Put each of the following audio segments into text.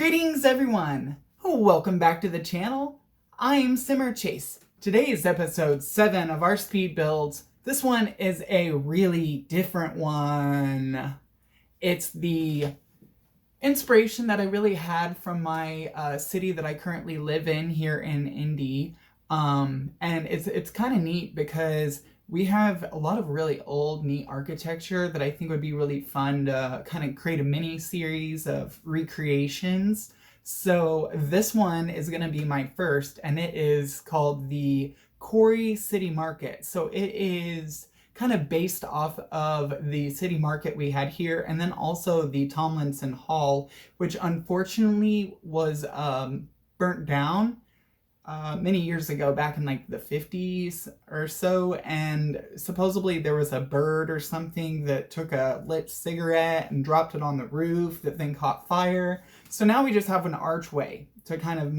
Greetings everyone! Welcome back to the channel. I'm Simmer Chase. Today is episode 7 of our speed builds. This one is a really different one. It's the inspiration that I really had from my city that I currently live in here in Indy. And it's kind of neat because we have a lot of really old, neat architecture that I think would be really fun to kind of create a mini series of recreations. So this one is going to be my first, and it is called the Quarry City Market. So it is kind of based off of the city market we had here, and then also the Tomlinson Hall, which unfortunately was burnt down many years ago, back in like the 50s or so, and supposedly there was a bird or something that took a lit cigarette and dropped it on the roof that then caught fire. So now we just have an archway to kind of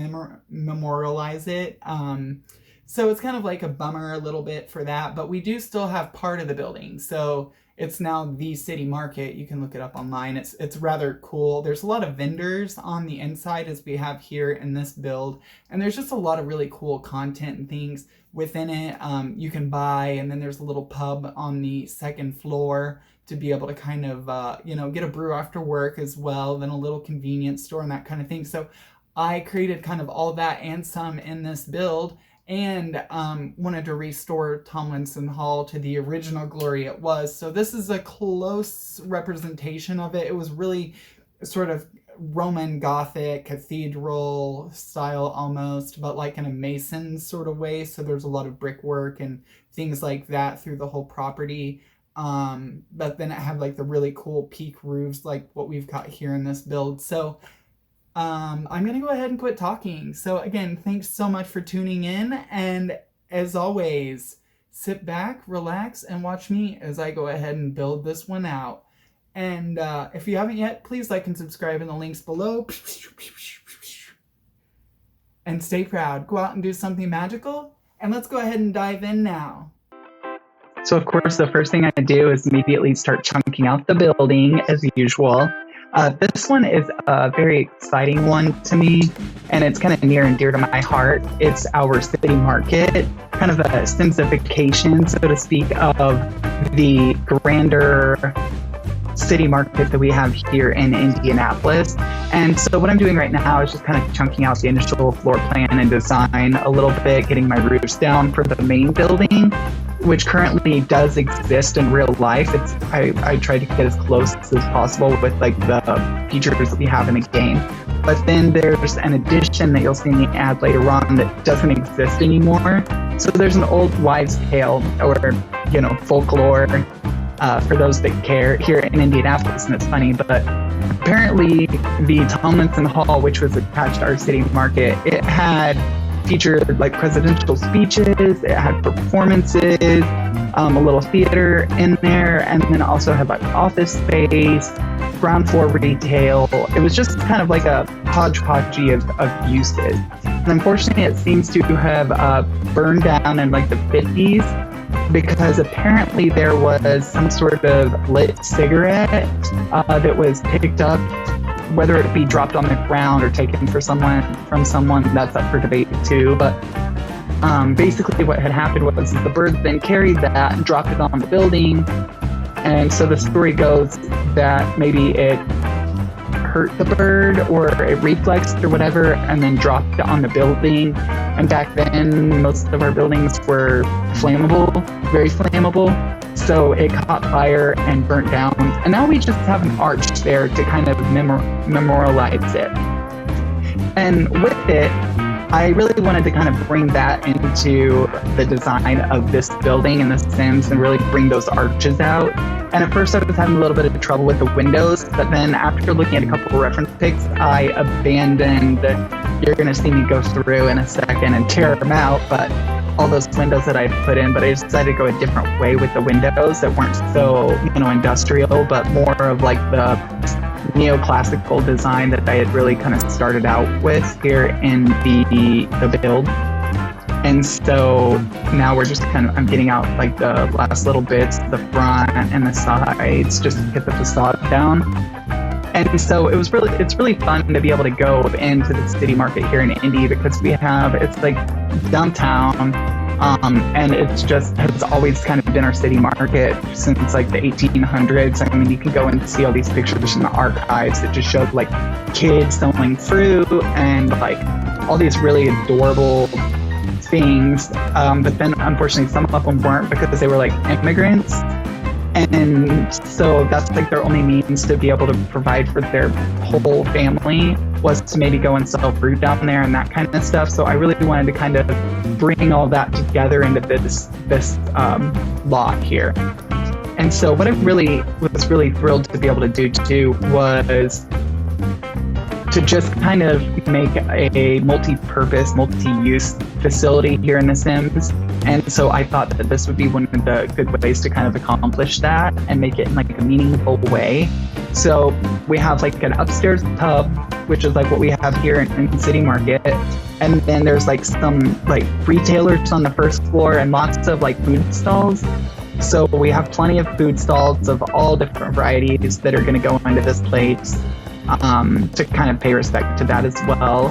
memorialize it. So it's kind of like a bummer a little bit for that, but we do still have part of the building. So it's now the city market. You can look it up online. It's rather cool. There's a lot of vendors on the inside as we have here in this build. And there's just a lot of really cool content and things within it. You can buy, and then there's a little pub on the second floor to be able to kind of, get a brew after work as well. Then a little convenience store and that kind of thing. So I created kind of all that and some in this build, and wanted to restore Tomlinson Hall to the original glory it was. So this is a close representation of it. It was really sort of Roman Gothic cathedral style almost, but like in a Mason sort of way. So there's a lot of brickwork and things like that through the whole property. But then it had like the really cool peak roofs like what we've got here in this build. So I'm going to go ahead and quit talking. So again, thanks so much for tuning in. And as always, sit back, relax, and watch me as I go ahead and build this one out. And if you haven't yet, please like and subscribe in the links below. And stay proud. Go out and do something magical. And let's go ahead and dive in now. So of course, the first thing I do is immediately start chunking out the building as usual. This one is a very exciting one to me, and it's kind of near and dear to my heart. It's our city market, kind of a simplification, so to speak, of the grander city market that we have here in Indianapolis. And so what I'm doing right now is just kind of chunking out the initial floor plan and design a little bit, getting my roofs down for the main building, which currently does exist in real life. I try to get as close as possible with like the features that we have in the game. But then there's an addition that you'll see in the ad later on that doesn't exist anymore. So there's an old wives' tale, or folklore, for those that care, here in Indianapolis. And it's funny, but apparently the Tomlinson Hall, which was attached to our city market, it had featured like presidential speeches, it had performances, a little theater in there, and then also had like office space, ground floor retail. It was just kind of like a hodgepodge of uses. And unfortunately, it seems to have burned down in like the 50s, because apparently there was some sort of lit cigarette that was picked up, whether it be dropped on the ground or taken from someone, that's up for debate too. But basically what had happened was the bird then carried that and dropped it on the building. And so the story goes that maybe it hurt the bird, or it reflexed or whatever, and then dropped it on the building. And back then, most of our buildings were flammable, very flammable. So it caught fire and burnt down. And now we just have an arch there to kind of memorialize it. And with it, I really wanted to kind of bring that into the design of this building in the Sims and really bring those arches out. And at first I was having a little bit of trouble with the windows, but then after looking at a couple of reference pics, I abandoned, you're going to see me go through in a second and tear them out, but all those windows that I put in, but I decided to go a different way with the windows that weren't so, industrial, but more of like the neoclassical design that I had really kind of started out with here in the build. And so now we're just I'm getting out like the last little bits, the front and the sides, just to get the facade down. And so it's really fun to be able to go into the city market here in Indy because it's like downtown, and it's just has always kind of been our city market since like the 1800s. I mean, you can go and see all these pictures in the archives that just show like kids selling fruit and like all these really adorable things. But then unfortunately some of them weren't because they were like immigrants. And so that's like their only means to be able to provide for their whole family was to maybe go and sell fruit down there and that kind of stuff. So I really wanted to kind of bring all that together into this lot here. And so what I was really thrilled to be able to do too was to just kind of make a multi-purpose, multi-use facility here in The Sims. And so I thought that this would be one of the good ways to kind of accomplish that and make it in like a meaningful way. So we have like an upstairs tub, which is like what we have here in City Market. And then there's like some like retailers on the first floor and lots of like food stalls. So we have plenty of food stalls of all different varieties that are going to go into this place, to kind of pay respect to that as well.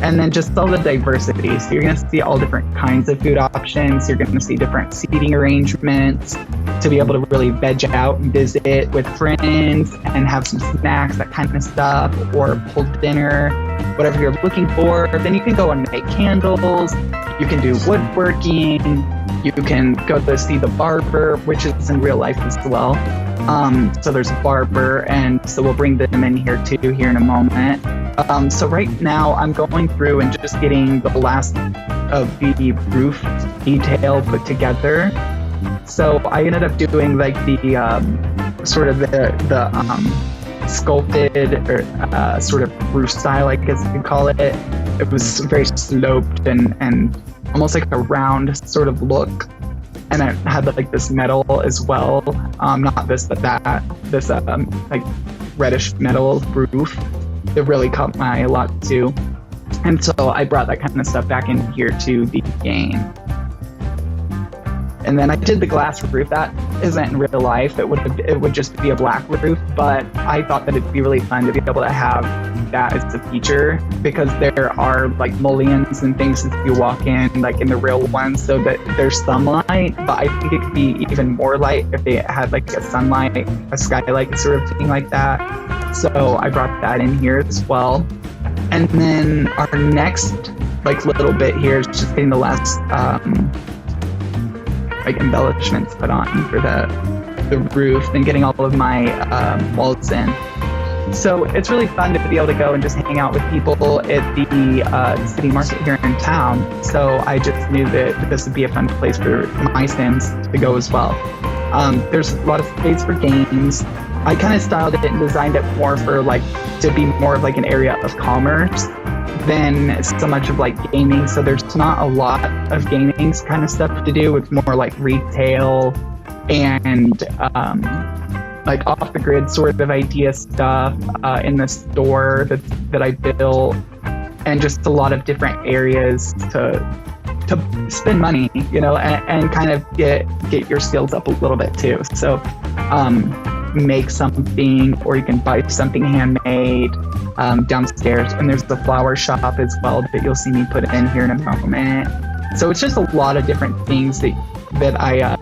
And then just all the diversity. So you're going to see all different kinds of food options. You're going to see different seating arrangements to be able to really veg out and visit with friends and have some snacks, that kind of stuff, or pull dinner, whatever you're looking for. Then you can go and make candles. You can do woodworking. You can go to see the barber, which is in real life as well. So there's a barber, and so we'll bring them in here too here in a moment. So right now I'm going through and just getting the last of the roof detail put together. So I ended up doing like the sort of the sculpted or sort of roof style, I guess you could call it. It was very sloped and almost like a round sort of look. And it had like this metal as well, not this, but this like reddish metal roof. It really caught my eye a lot too. And so I brought that kind of stuff back in here to the game. And then I did the glass roof. That isn't in real life. It would just be a black roof, but I thought that it'd be really fun to be able to have that as a feature because there are like mullions and things as you walk in, like in the real ones, so that there's some light, but I think it could be even more light if they had like a sunlight, a skylight sort of thing like that. So I brought that in here as well. And then our next like little bit here is just getting the last like embellishments put on for the roof and getting all of my walls in. So it's really fun to be able to go and just hang out with people at the city market here in town. So I just knew that this would be a fun place for my Sims to go as well. There's a lot of space for games. I kind of styled it and designed it more for like to be more of like an area of commerce than so much of like gaming. So there's not a lot of gaming kind of stuff to do. It's more like retail and like off the grid sort of idea stuff in the store that I built, and just a lot of different areas to spend money, you know, and kind of get your skills up a little bit too. So make something, or you can buy something handmade downstairs, and there's the flower shop as well that you'll see me put in here in a moment. So it's just a lot of different things that I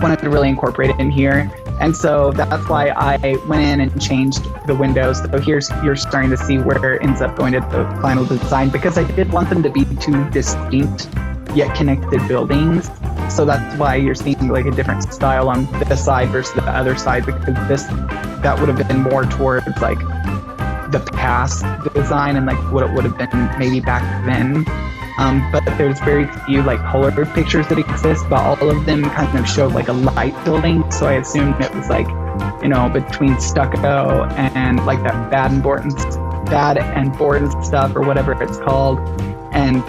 wanted to really incorporate in here. And so that's why I went in and changed the windows. So you're starting to see where it ends up going to the final design, because I did want them to be two distinct yet connected buildings. So that's why you're seeing like a different style on this side versus the other side, because that would have been more towards like the past design and like what it would have been maybe back then. But there's very few like colored pictures that exist, but all of them kind of showed like a light building. So I assumed it was like, you know, between stucco and like that bad and board stuff or whatever it's called, and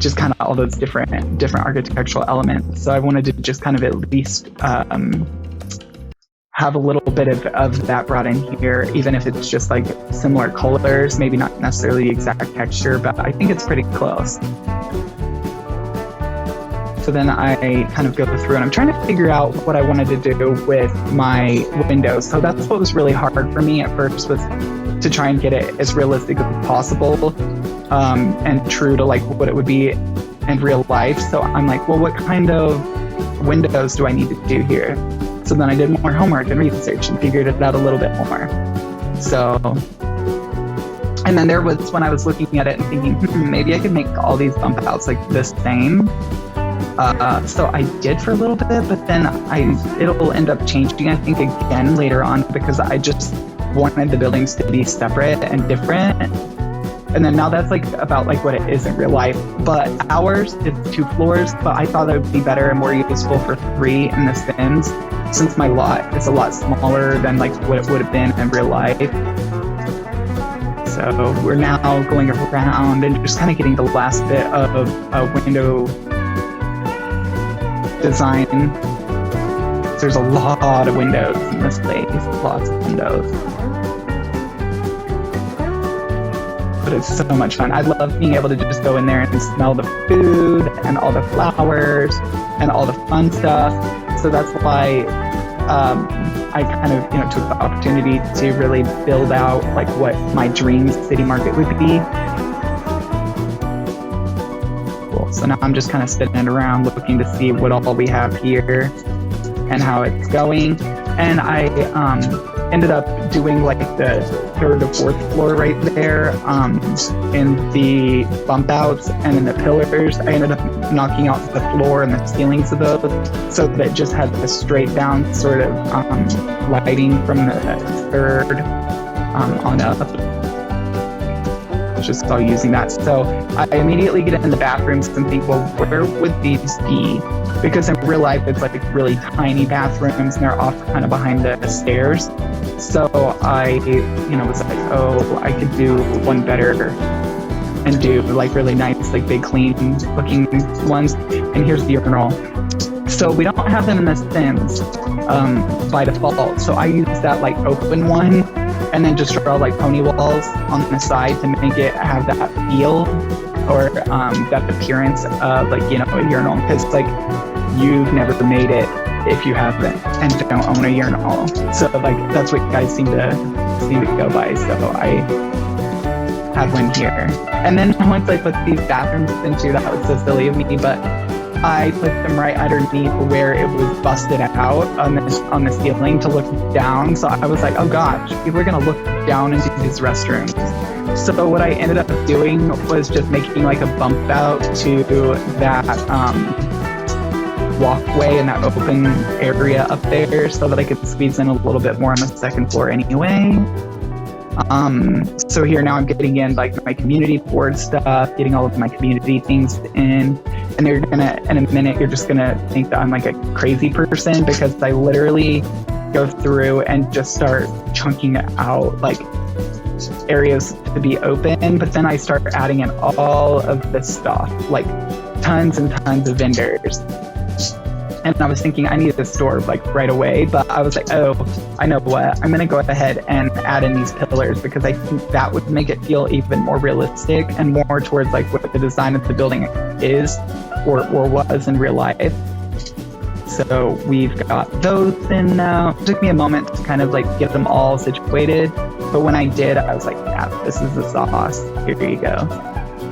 just kind of all those different architectural elements. So I wanted to just kind of at least have a little bit of that brought in here, even if it's just like similar colors, maybe not necessarily the exact texture, but I think it's pretty close. So then I kind of go through and I'm trying to figure out what I wanted to do with my windows. So that's what was really hard for me at first, was to try and get it as realistic as possible, and true to like what it would be in real life. So I'm like, well, what kind of windows do I need to do here? So then I did more homework and research and figured it out a little bit more. So, and then there was when I was looking at it and thinking, maybe I could make all these bump outs like the same. So I did for a little bit, but then it'll end up changing, I think, again later on, because I just wanted the buildings to be separate and different. And then now that's like about like what it is in real life. But ours, it's 2 floors, but I thought it would be better and more useful for 3 in the Sims, since my lot is a lot smaller than like what it would have been in real life. So we're now going around and just kind of getting the last bit of a window design. There's a lot of windows in this place, lots of windows. But it's so much fun. I love being able to just go in there and smell the food and all the flowers and all the fun stuff. So that's why I kind of, took the opportunity to really build out like what my dream city market would be. Cool. So now I'm just kind of sitting around looking to see what all we have here and how it's going. And I ended up doing like the 3rd or 4th floor right there in the bump outs and in the pillars. I ended up knocking out the floor and the ceilings of those, so that it just had this straight down sort of lighting from the 3rd on up. Just all using that. So I immediately get in the bathrooms and think, well, where would these be? Because in real life, it's like really tiny bathrooms and they're off kind of behind the stairs. So I, was like, oh, I could do one better and do like really nice, like big, clean looking ones. And here's the urinal. So we don't have them in the Sims by default. So I use that like open one and then just draw like pony walls on the side to make it have that feel or that appearance of like, a urinal. Because like you've never made it if you haven't and don't own a urinal. So like that's what you guys seem to go by. So I have one here. And then once I put these bathrooms into, that was so silly of me, but I put them right underneath where it was busted out on the ceiling to look down. So I was like, oh gosh, people are gonna look down into these restrooms. So what I ended up doing was just making like a bump out to that walkway in that open area up there, so that I could squeeze in a little bit more on the 2nd floor anyway. So here now I'm getting in like my community board stuff, getting all of my community things in, and in a minute, you're just gonna think that I'm like a crazy person, because I literally go through and just start chunking out like areas to be open, but then I start adding in all of this stuff, like tons and tons of vendors. And I was thinking I needed a store like right away, but I was like, oh, I know what, I'm gonna go ahead and add in these pillars, because I think that would make it feel even more realistic and more towards like what the design of the building is or was in real life. So we've got those in now. It took me a moment to kind of like get them all situated, but when I did, I was like, yeah, this is the sauce. Here you go.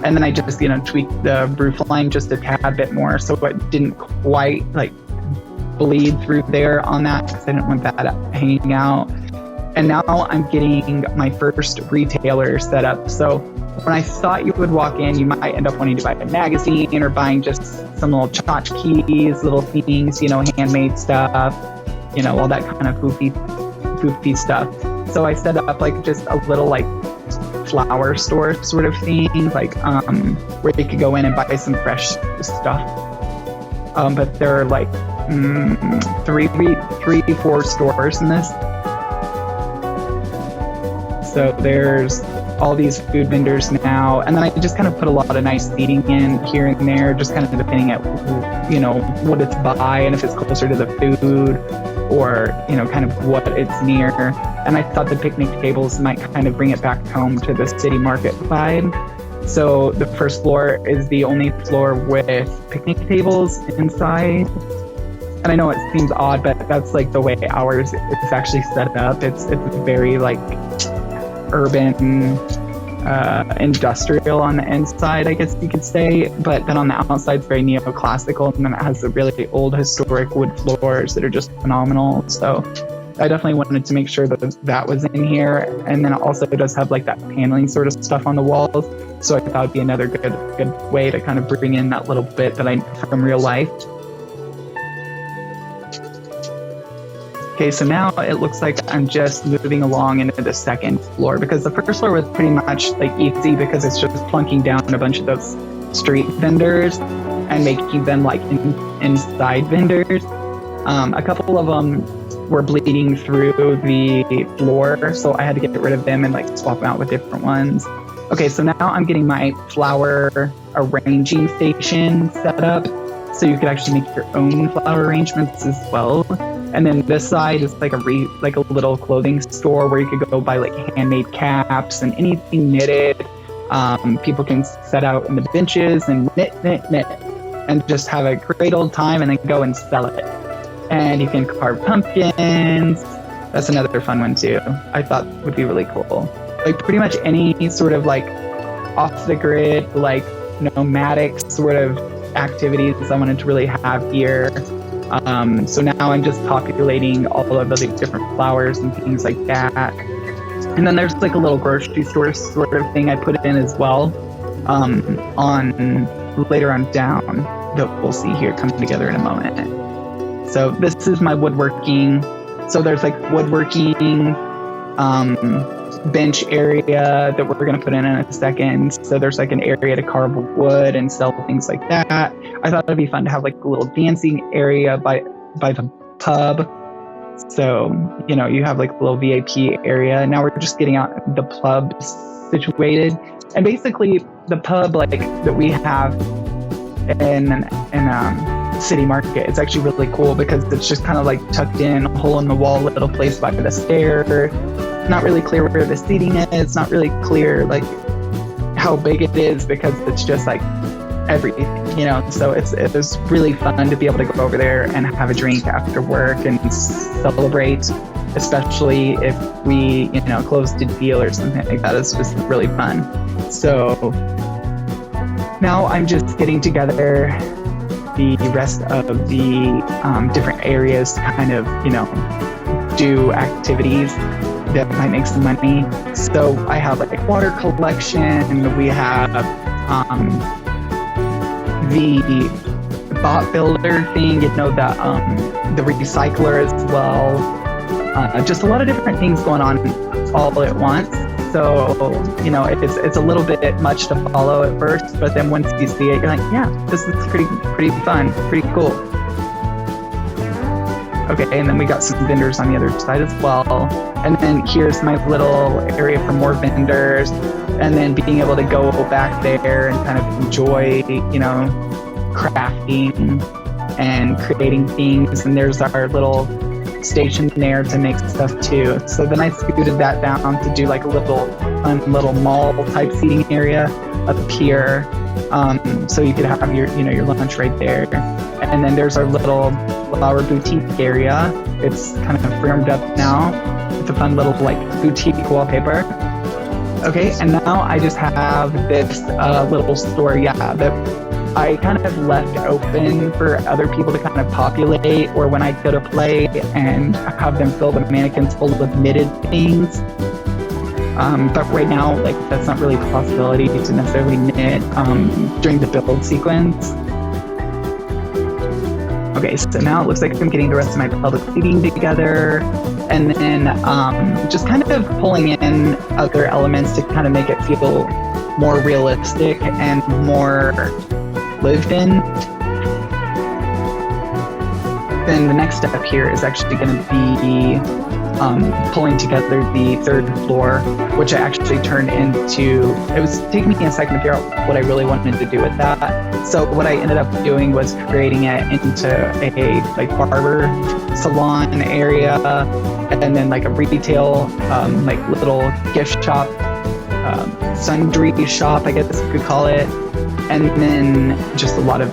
And then I just, tweaked the roof line just a tad bit more, so it didn't quite like bleed through there on that, because I didn't want that hanging out. And now I'm getting my first retailer set up. So when I thought you would walk in, you might end up wanting to buy a magazine or buying just some little tchotchkes, little things, handmade stuff, all that kind of goofy stuff. So I set up like just a little like flower store sort of thing, like where you could go in and buy some fresh stuff. But there are like 4 stores in this. So there's all these food vendors now, and then I just kind of put a lot of nice seating in here and there, just kind of depending at what it's by and if it's closer to the food or kind of what it's near. And I thought the picnic tables might kind of bring it back home to the city market vibe. So the first floor is the only floor with picnic tables inside. And I know it seems odd, but that's like the way ours is actually set up. It's very like urban, industrial on the inside, I guess you could say. But then on the outside, it's very neoclassical, and then it has the really old historic wood floors that are just phenomenal. So I definitely wanted to make sure that that was in here. And then it also does have like that paneling sort of stuff on the walls. So I thought it would be another good way to kind of bring in that little bit that I know from real life. Okay, so now it looks like I'm just moving along into the second floor, because the first floor was pretty much like easy because it's just plunking down a bunch of those street vendors and making them like inside vendors. A couple of them were bleeding through the floor, so I had to get rid of them and like swap them out with different ones. Okay, so now I'm getting my flower arranging station set up, so you could actually make your own flower arrangements as well. And then this side is like a little clothing store where you could go buy like handmade caps and anything knitted. People can set out in the benches and knit, and just have a great old time and then go and sell it. And you can carve pumpkins. That's another fun one too. I thought would be really cool. Like pretty much any sort of like off the grid, like nomadic sort of activities I wanted to really have here. So now I'm just populating all of the different flowers and things like that. And then there's like a little grocery store sort of thing I put in as well, on later on down, that we'll see here coming together in a moment. So this is my woodworking. So there's like woodworking bench area that we're going to put in a second. So there's like an area to carve wood and sell things like that. I thought it'd be fun to have like a little dancing area by the pub. So, you know, you have like a little VIP area. Now we're just getting out the pub situated. And basically the pub like that we have in City Market, it's actually really cool because it's just kind of like tucked in, a hole in the wall, little place by the stair. Not really clear where the seating is. Not really clear like how big it is because it's just like everything, you know. So it was really fun to be able to go over there and have a drink after work and celebrate, especially if we, you know, closed a deal or something like that. It's just really fun. So now I'm just getting together the rest of the different areas to kind of, you know, do activities that might make some money. So I have like water collection, we have the bot builder thing, you know, the recycler as well. Just a lot of different things going on all at once. So, you know, it's a little bit much to follow at first, but then once you see it, you're like, yeah, this is pretty fun, pretty cool. Okay, and then we got some vendors on the other side as well. And then here's my little area for more vendors. And then being able to go back there and kind of enjoy, you know, crafting and creating things. And there's our little station there to make stuff too. So then I scooted that down to do like a little mall type seating area up here. So you could have your lunch right there. And then there's our little flower boutique area. It's kind of firmed up now. It's a fun little like boutique wallpaper. Okay, and now I just have this little store, that I kind of left open for other people to kind of populate, or when I go to play and have them fill the mannequins full of knitted things. But right now, like, that's not really a possibility to necessarily knit during the build sequence. Okay, so now it looks like I'm getting the rest of my public seating together, and then just kind of pulling in other elements to kind of make it feel more realistic and more lived in. Then the next step here is actually going to be pulling together the third floor, which I actually turned into, it was taking me a second to figure out what I really wanted to do with that. So what I ended up doing was creating it into a like barber salon area, and then like a retail like little gift shop sundry shop, I guess you could call it, and then just a lot of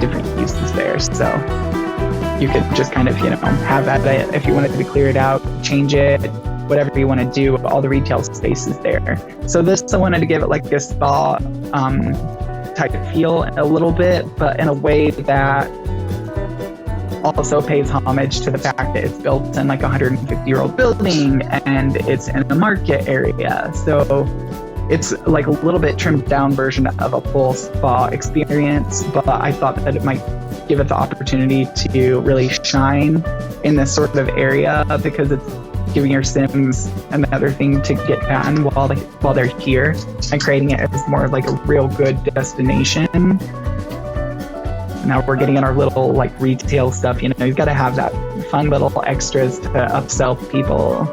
different uses there. So you could just kind of, have at it if you wanted to clear it out, change it, whatever you want to do. All the retail space is there. So this, I wanted to give it like a spa type feel a little bit, but in a way that also pays homage to the fact that it's built in like a 150-year-old building and it's in a market area. So it's like a little bit trimmed down version of a full spa experience, but I thought that it might give it the opportunity to really shine in this sort of area because it's giving your Sims another thing to get done while they're here and creating it as more like a real good destination. Now we're getting in our little like retail stuff, you've got to have that fun little extras to upsell people.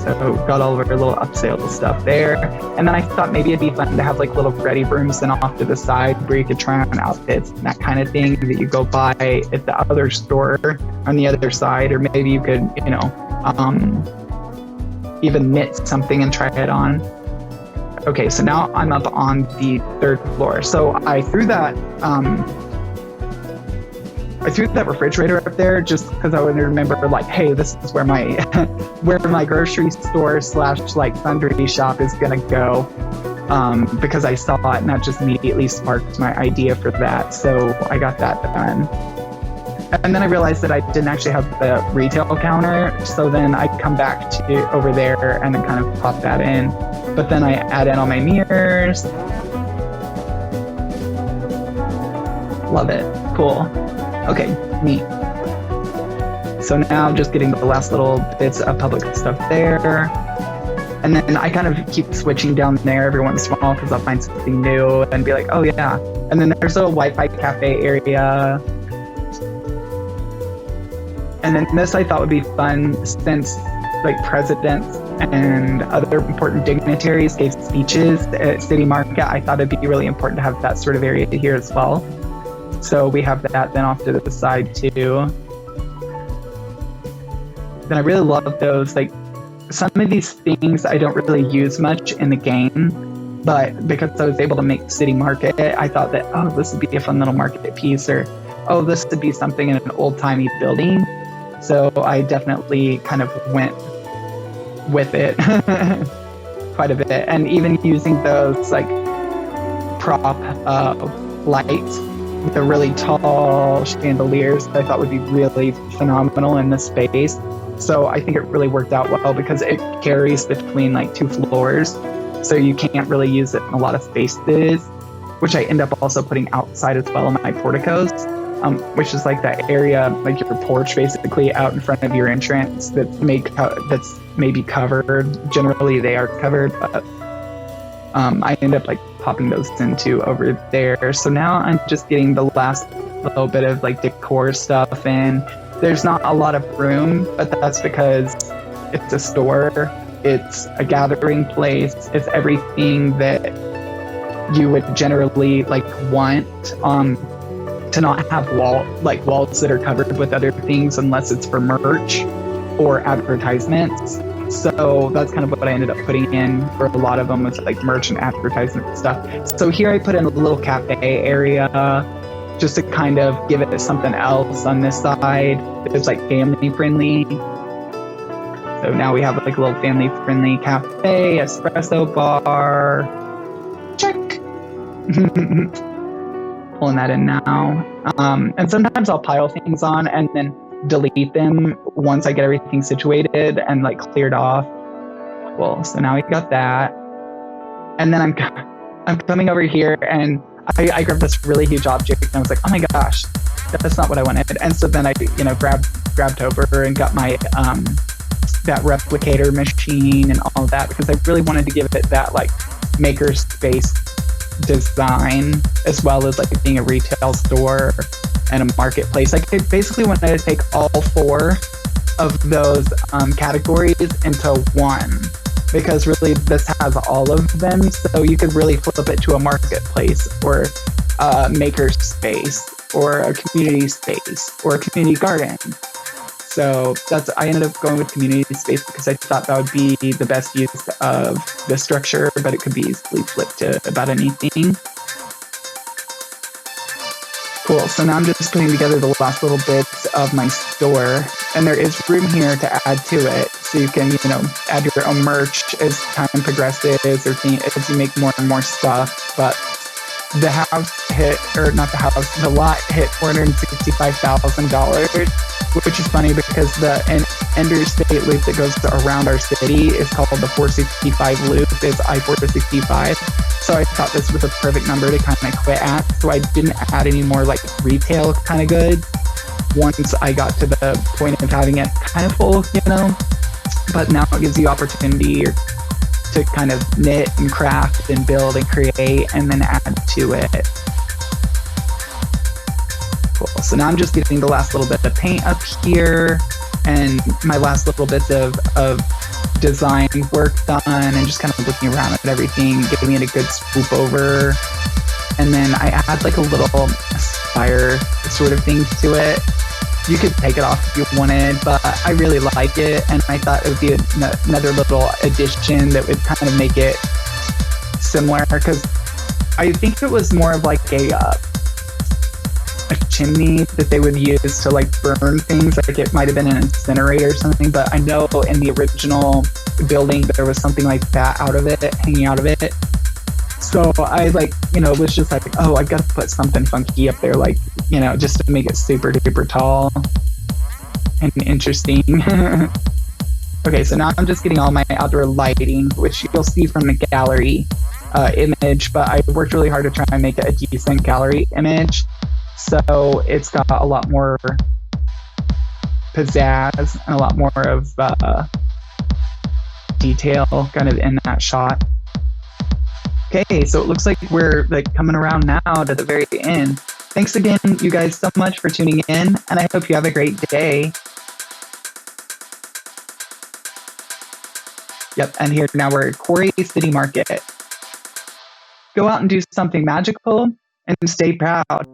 So got all of our little upsell stuff there. And then I thought maybe it'd be fun to have like little ready rooms and off to the side where you could try on outfits and that kind of thing that you go buy at the other store on the other side, or maybe you could, even knit something and try it on. Okay, so now I'm up on the 3rd floor. So I threw that refrigerator up there just because I would remember like, hey, this is where my grocery store / like sundry shop is gonna go, because I saw it and that just immediately sparked my idea for that. So I got that done. And then I realized that I didn't actually have the retail counter, so then I come back to over there and then kind of pop that in. But then I add in all my mirrors. Love it. Cool. Okay, neat. So now just getting the last little bits of public stuff there. And then I kind of keep switching down there every once in a while because I'll find something new and be like, oh yeah. And then there's a Wi-Fi cafe area. And then this I thought would be fun since like presidents and other important dignitaries gave speeches at City Market. I thought it'd be really important to have that sort of area here as well. So we have that then off to the side too. Then I really love those, like some of these things I don't really use much in the game, but because I was able to make City Market, I thought that, oh, this would be a fun little market piece, or, oh, this would be something in an old-timey building. So I definitely kind of went with it quite a bit. And even using those like prop lights, the really tall chandeliers that I thought would be really phenomenal in this space. So I think it really worked out well because it carries between like 2 floors. So you can't really use it in a lot of spaces, which I end up also putting outside as well in my porticos, which is like that area, like your porch basically out in front of your entrance that's maybe covered. Generally they are covered, but I end up like popping those into over there. So now I'm just getting the last little bit of like decor stuff in. There's not a lot of room, but that's because it's a store, it's a gathering place, it's everything that you would generally like want to not have walls that are covered with other things unless it's for merch or advertisements. So that's kind of what I ended up putting in for a lot of them, was like merch and advertisement stuff. So here I put in a little cafe area just to kind of give it something else on this side. It's like family friendly. So now we have like a little family friendly cafe, espresso bar. Check. Pulling that in now. And sometimes I'll pile things on and then delete them once I get everything situated and like cleared off. Cool. So now we got that. And then I'm coming over here and I grabbed this really huge object and I was like, oh my gosh, that's not what I wanted. And so then I, grabbed over and got my that replicator machine and all of that because I really wanted to give it that like maker space design, as well as like being a retail store and a marketplace. Like it basically wanted to take all 4 of those categories into one, because really this has all of them. So you could really flip it to a marketplace or a maker space or a community space or a community garden. So I ended up going with community space because I thought that would be the best use of the structure, but it could be easily flipped to about anything. Cool, so now I'm just putting together the last little bits of my store, and there is room here to add to it. So you can, add your own merch as time progresses or as you make more and more stuff. But the lot hit $465,000, which is funny because the interstate loop that goes around our city is called the 465 loop. It's I-465. So I thought this was a perfect number to kind of quit at. So I didn't add any more like retail kind of goods once I got to the point of having it kind of full, But now it gives you opportunity to kind of knit and craft and build and create and then add to it. Cool. So now I'm just getting the last little bit of paint up here and my last little bits of design work done and just kind of looking around at everything, giving it a good swoop over. And then I add like a little spire sort of thing to it. You could take it off if you wanted, but I really like it, and I thought it would be another little addition that would kind of make it similar, because I think it was more of like a chimney that they would use to like burn things, like it might have been an incinerator or something, but I know in the original building there was something like that hanging out of it. So I was just like, oh, I've got to put something funky up there, like, just to make it super duper tall and interesting. Okay, so now I'm just getting all my outdoor lighting, which you'll see from the gallery image, but I worked really hard to try and make it a decent gallery image. So it's got a lot more pizzazz and a lot more of detail kind of in that shot. Okay, so it looks like we're coming around now to the very end. Thanks again, you guys, so much for tuning in, and I hope you have a great day. Yep, and here now we're at Quarry City Market. Go out and do something magical and stay proud.